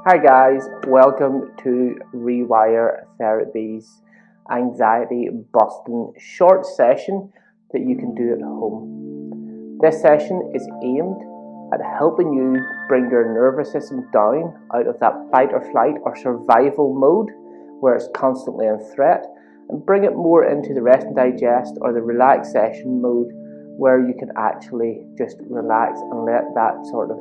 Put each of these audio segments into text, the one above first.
Hi guys, welcome to Rewire Therapy's anxiety busting short session that you can do at home. This session is aimed at helping you bring your nervous system down out of that fight or flight or survival mode where it's constantly in threat and bring it more into the rest and digest or the relaxation mode where you can actually just relax and let that sort of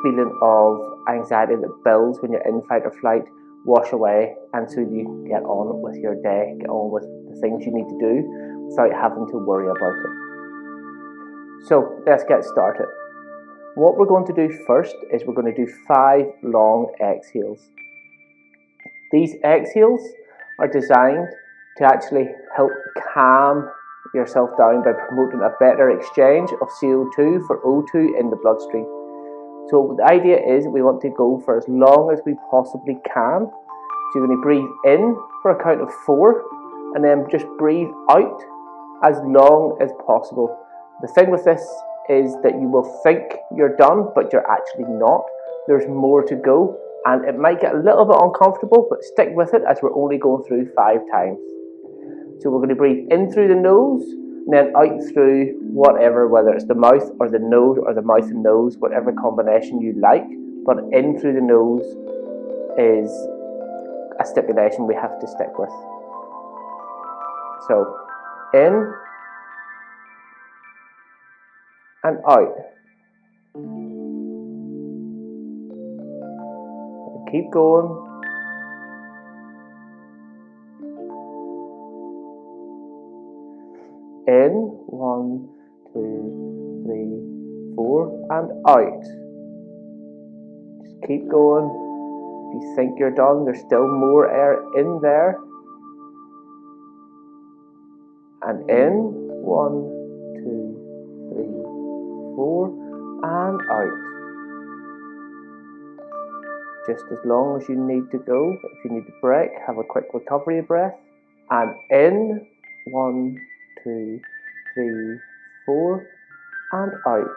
feeling of anxiety that builds when you're in fight or flight wash away, and so you can get on with your day, get on with the things you need to do without having to worry about it. So let's get started. What we're going to do first is we're going to do 5 long exhales. These exhales are designed to actually help calm yourself down by promoting a better exchange of CO2 for O2 in the bloodstream. So the idea is we want to go for as long as we possibly can. So you're going to breathe in for a count of 4 and then just breathe out as long as possible. The thing with this is that you will think you're done, but you're actually not. There's more to go and it might get a little bit uncomfortable, but stick with it as we're only going through 5 times. So we're going to breathe in through the nose and then out through whatever, whether it's the mouth or the nose or the mouth and nose, whatever combination you like, but in through the nose is a stipulation we have to stick with. So in and out. Keep going. In, 1, 2, 3, 4, and out. Just keep going. If you think you're done, there's still more air in there. And in, 1, 2, 3, 4, and out. Just as long as you need to go. If you need to break, have a quick recovery breath. And in, 1, 2, 3, 4, and out.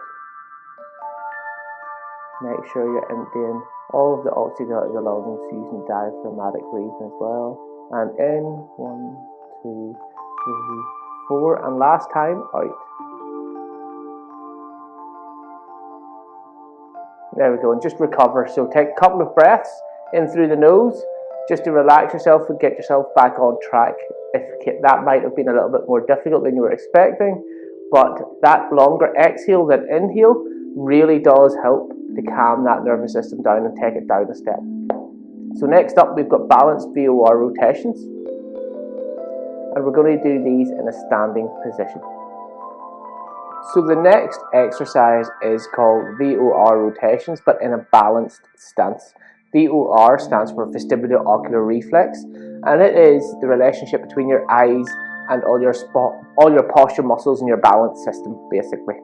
Make sure you're emptying all of the oxygen out of the lungs using diaphragmatic breathing as well. And in, 1, 2, 3, 4, and last time, out. There we go, and just recover. So take a couple of breaths in through the nose, just to relax yourself and get yourself back on track. If that might have been a little bit more difficult than you were expecting, but that longer exhale than inhale really does help to calm that nervous system down and take it down a step. So next up we've got balanced VOR rotations, and we're going to do these in a standing position. So the next exercise is called VOR rotations, but in a balanced stance. VOR stands for vestibulo-ocular reflex, and it is the relationship between your eyes and all your posture muscles in your balance system, basically.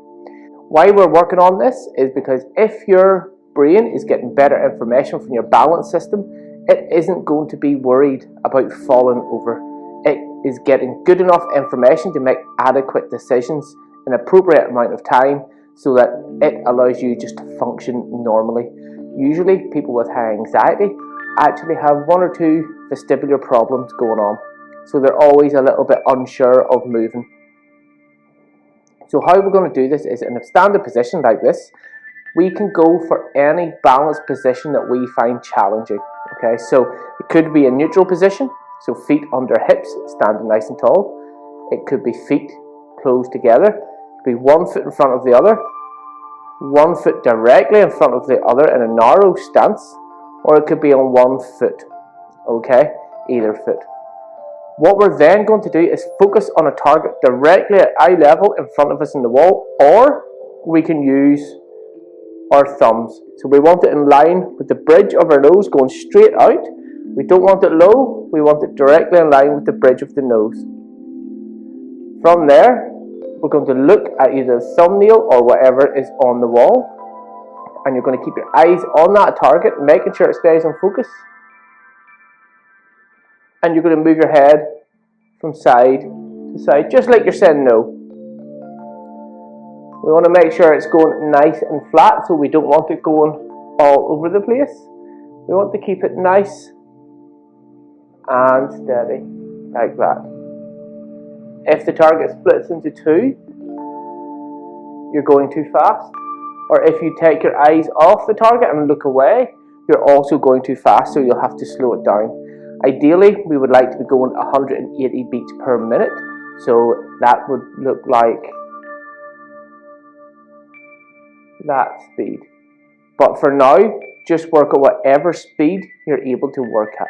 Why we're working on this is because if your brain is getting better information from your balance system, it isn't going to be worried about falling over. It is getting good enough information to make adequate decisions in an appropriate amount of time so that it allows you just to function normally. Usually people with high anxiety actually have 1 or 2 vestibular problems going on, so they're always a little bit unsure of moving. So how we're going to do this is in a standard position like this. We can go for any balanced position that we find challenging. Okay, so it could be a neutral position, so feet under hips, standing nice and tall. It could be feet closed together. It could be 1 foot in front of the other, 1 foot directly in front of the other in a narrow stance, or it could be on 1 foot, okay, either foot. What we're then going to do is focus on a target directly at eye level in front of us in the wall, or we can use our thumbs. So we want it in line with the bridge of our nose going straight out. We don't want it low, we want it directly in line with the bridge of the nose. From there, we're going to look at either the thumbnail or whatever is on the wall, and you're going to keep your eyes on that target, making sure it stays on focus. And you're going to move your head from side to side, just like you're saying no. We want to make sure it's going nice and flat, so we don't want it going all over the place. We want to keep it nice and steady, like that. If the target splits into two, you're going too fast. Or if you take your eyes off the target and look away, you're also going too fast, so you'll have to slow it down. Ideally, we would like to be going 180 beats per minute, so that would look like that speed. But for now, just work at whatever speed you're able to work at.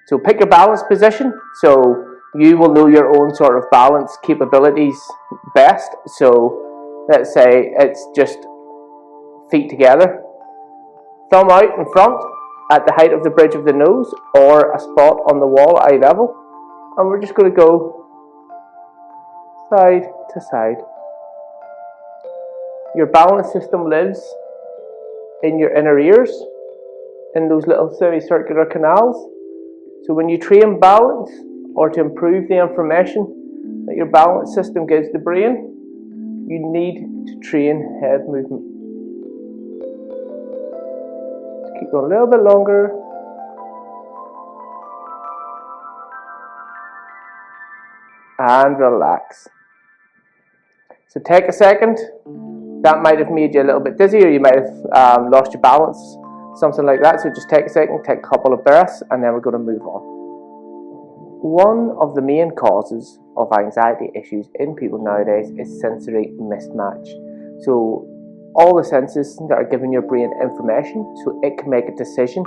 So pick your balance position, so you will know your own sort of balance capabilities best. So let's say it's just feet together, thumb out in front at the height of the bridge of the nose or a spot on the wall eye level, and we're just going to go side to side. Your balance system lives in your inner ears, in those little semicircular canals. So when you train balance, or to improve the information that your balance system gives the brain, you need to train head movement. Just keep going a little bit longer. And relax. So take a second. That might have made you a little bit dizzy, or you might have lost your balance, something like that. So just take a second, take a couple of breaths, and then we're going to move on. One of the main causes of anxiety issues in people nowadays is sensory mismatch. So all the senses that are giving your brain information, so it can make a decision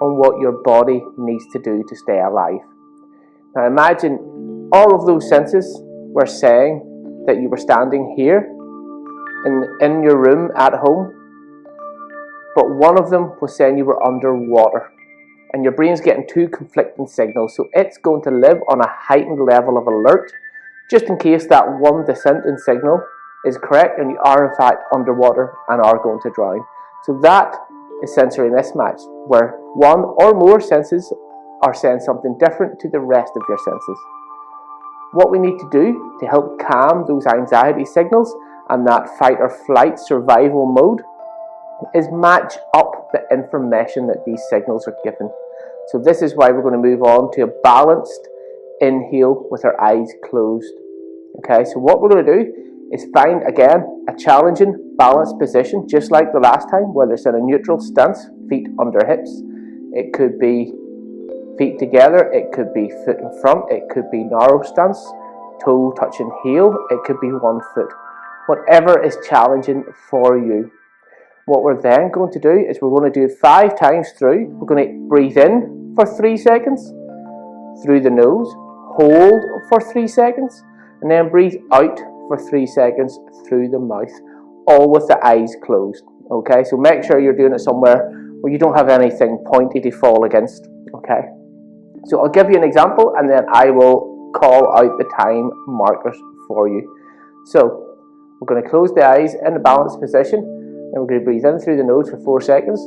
on what your body needs to do to stay alive. Now imagine all of those senses were saying that you were standing here in your room at home, but one of them was saying you were underwater, and your brain's getting two conflicting signals, so it's going to live on a heightened level of alert just in case that one dissenting signal is correct and you are in fact underwater and are going to drown. So that is sensory mismatch, where one or more senses are saying something different to the rest of your senses. What we need to do to help calm those anxiety signals and that fight or flight survival mode is match up the information that these signals are given. So this is why we're going to move on to a balanced inhale with our eyes closed. Okay, so what we're going to do is find again a challenging balanced position, just like the last time, whether it's in a neutral stance, feet under hips. It could be feet together, it could be foot in front, it could be narrow stance, toe touching heel, it could be one foot. Whatever is challenging for you. What we're then going to do is we're going to do it 5 times through. We're going to breathe in for 3 seconds through the nose, hold for 3 seconds, and then breathe out for 3 seconds through the mouth, all with the eyes closed. Okay, so make sure you're doing it somewhere where you don't have anything pointy to fall against. Okay, so I'll give you an example and then I will call out the time markers for you. So we're going to close the eyes in the balanced position, and we're going to breathe in through the nose for 4 seconds.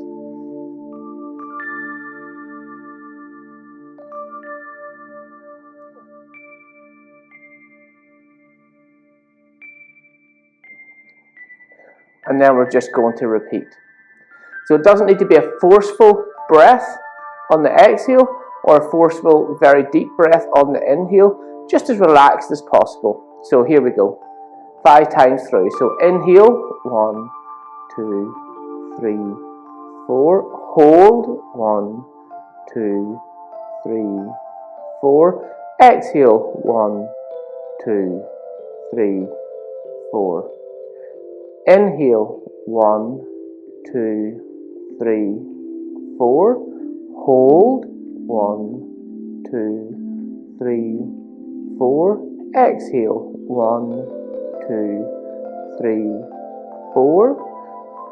And then we're just going to repeat. So it doesn't need to be a forceful breath on the exhale or a forceful, very deep breath on the inhale, just as relaxed as possible. So here we go. 5 times through. So inhale, 1, 2, 3, 4. Hold, 1, 2, 3, 4. Exhale, 1, 2, 3, 4. Inhale, 1, 2, 3, 4. Hold, 1, 2, 3, 4. Exhale, 1, 2, 3, 4.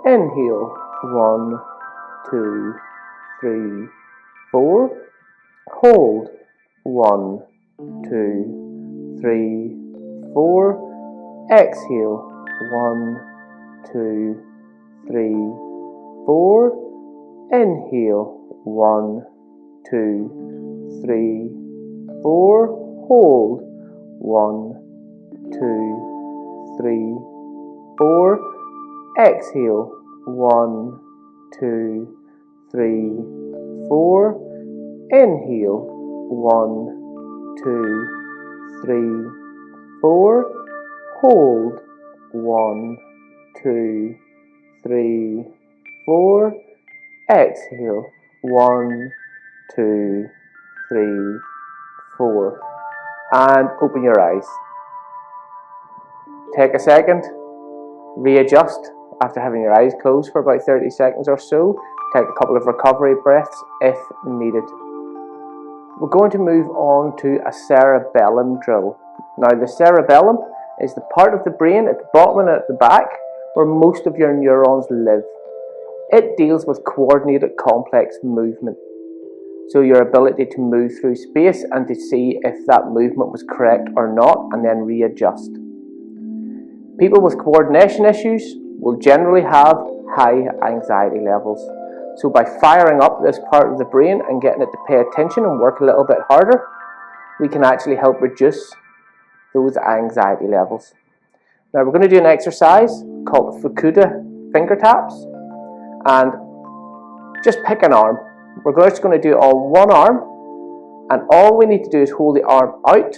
Inhale, 1, 2, 3, 4. Hold, 1, 2, 3, 4. Exhale, 1, 2, 3, 4. Inhale, 1, 2, 3, 4. Hold, 1, 2, 3, 4. Exhale, 1, 2, 3, 4. Inhale. 1, 2, 3, 4. Hold. 1, 2, 3, 4. Exhale. 1, 2, 3, 4. And open your eyes. Take a second. Readjust after having your eyes closed for about 30 seconds or so. Take a couple of recovery breaths if needed. We're going to move on to a cerebellum drill. Now the cerebellum is the part of the brain at the bottom and at the back where most of your neurons live. It deals with coordinated complex movement. So your ability to move through space and to see if that movement was correct or not and then readjust. People with coordination issues will generally have high anxiety levels. So by firing up this part of the brain and getting it to pay attention and work a little bit harder, we can actually help reduce those anxiety levels. Now we're going to do an exercise called Fukuda finger taps, and just pick an arm. We're just going to do it on one arm, and all we need to do is hold the arm out,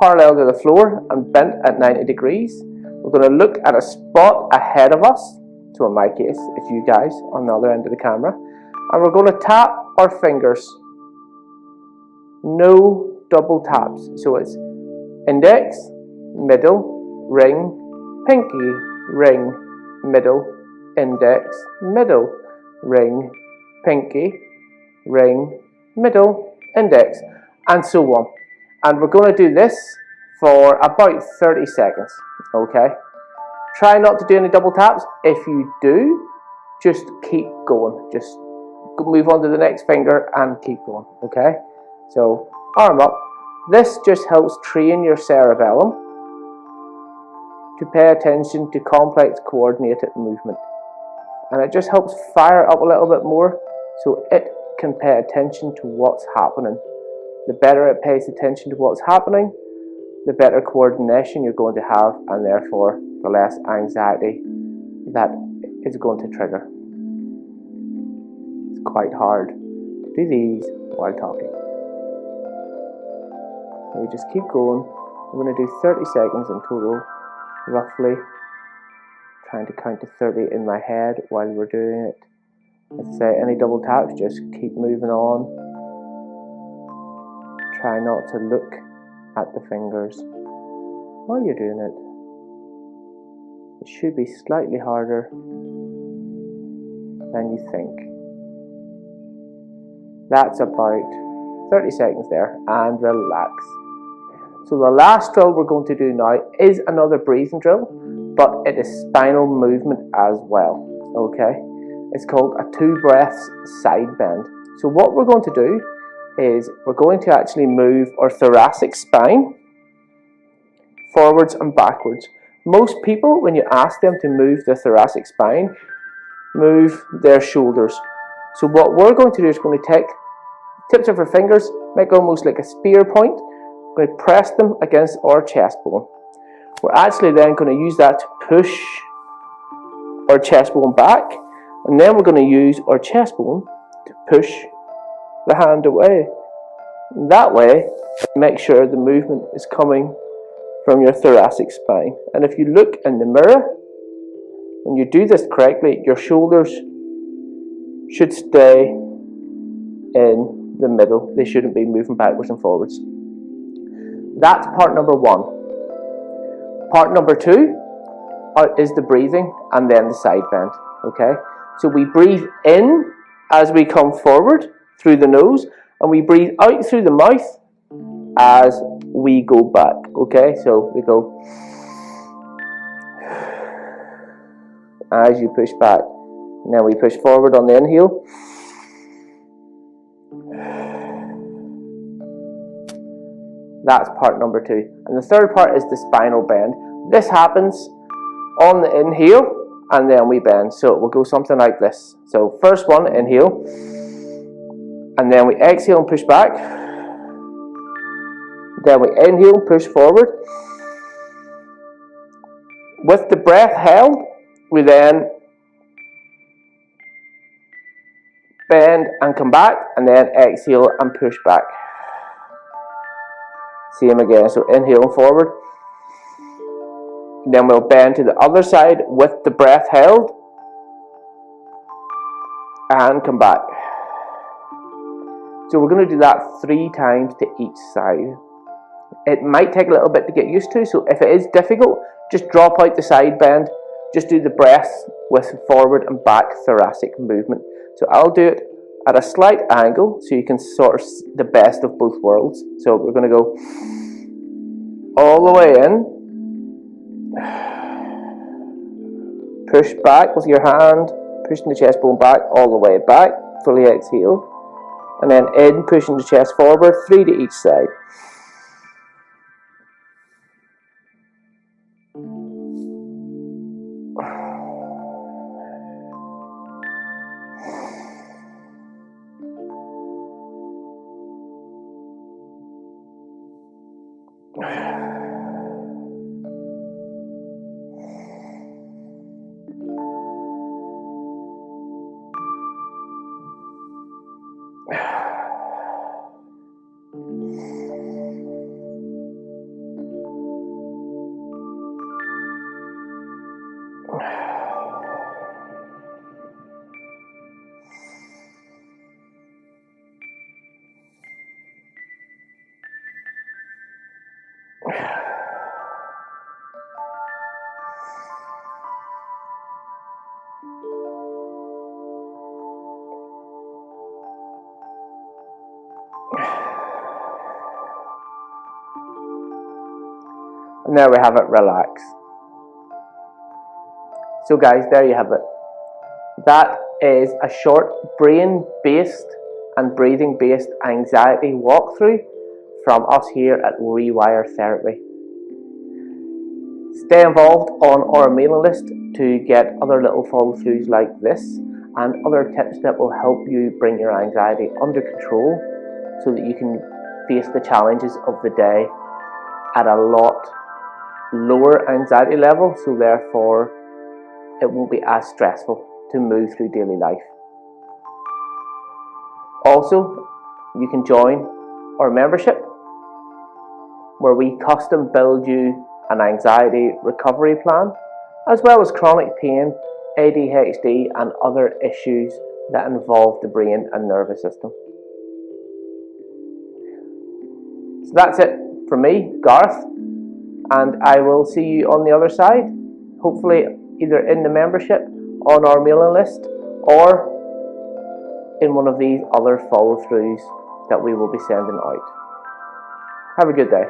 parallel to the floor and bent at 90 degrees. We're going to look at a spot ahead of us, so in my case it's you guys on the other end of the camera, and we're going to tap our fingers. No double taps, so it's index, middle, ring, pinky, ring, middle, index, middle, ring, pinky, ring, middle, index, and so on. And we're going to do this for about 30 seconds, okay? Try not to do any double taps. If you do, just keep going. Just move on to the next finger and keep going, okay? So, arm up. This just helps train your cerebellum to pay attention to complex coordinated movement. And it just helps fire up a little bit more so it can pay attention to what's happening. The better it pays attention to what's happening, the better coordination you're going to have, and therefore the less anxiety that is going to trigger. It's quite hard to do these while talking. We just keep going. We're going to do 30 seconds in total, roughly. Trying to count to 30 in my head while we're doing it. As I say, any double taps, just keep moving on. Try not to look at the fingers while you're doing it. It should be slightly harder than you think. That's about 30 seconds there, and relax. So the last drill we're going to do now is another breathing drill, but it is spinal movement as well, okay? It's called a 2 breaths side bend. So what we're going to do is we're going to actually move our thoracic spine forwards and backwards. Most people, when you ask them to move their thoracic spine, move their shoulders. So what we're going to do is going to take tips of our fingers, make almost like a spear point. We're going to press them against our chest bone. We're actually then going to use that to push our chest bone back, and then we're going to use our chest bone to push the hand away. That way, make sure the movement is coming from your thoracic spine. And if you look in the mirror, when you do this correctly, your shoulders should stay in the middle. They shouldn't be moving backwards and forwards. That's part number 1. Part number 2 is the breathing and then the side bend. Okay, so we breathe in as we come forward through the nose, and we breathe out through the mouth as we go back. Okay, so we go as you push back. Now we push forward on the inhale. That's part number 2. And the third part is the spinal bend. This happens on the inhale, and then we bend. So it will go something like this. So first one, inhale, and then we exhale and push back. Then we inhale and push forward. With the breath held, we then bend and come back, and then exhale and push back. Same again, so inhale and forward. Then we'll bend to the other side with the breath held, and come back. So we're going to do that 3 times to each side. It might take a little bit to get used to, so if it is difficult, just drop out the side bend, just do the breaths with forward and back thoracic movement. So I'll do it at a slight angle so you can sort of the best of both worlds. So we're going to go all the way in, push back with your hand, pushing the chest bone back all the way back, fully exhale, and then in, pushing the chest forward, 3 to each side. And there we have it, relax. So guys, there you have it. That is a short brain-based and breathing-based anxiety walkthrough from us here at Rewire Therapy. Stay involved on our mailing list to get other little follow-throughs like this and other tips that will help you bring your anxiety under control so that you can face the challenges of the day at a lot lower anxiety level, so therefore it won't be as stressful to move through daily life. Also, you can join our membership where we custom build you an anxiety recovery plan, as well as chronic pain, ADHD and other issues that involve the brain and nervous system. So that's it from me, Garth, and I will see you on the other side, hopefully either in the membership, on our mailing list, or in one of these other follow-throughs that we will be sending out. Have a good day.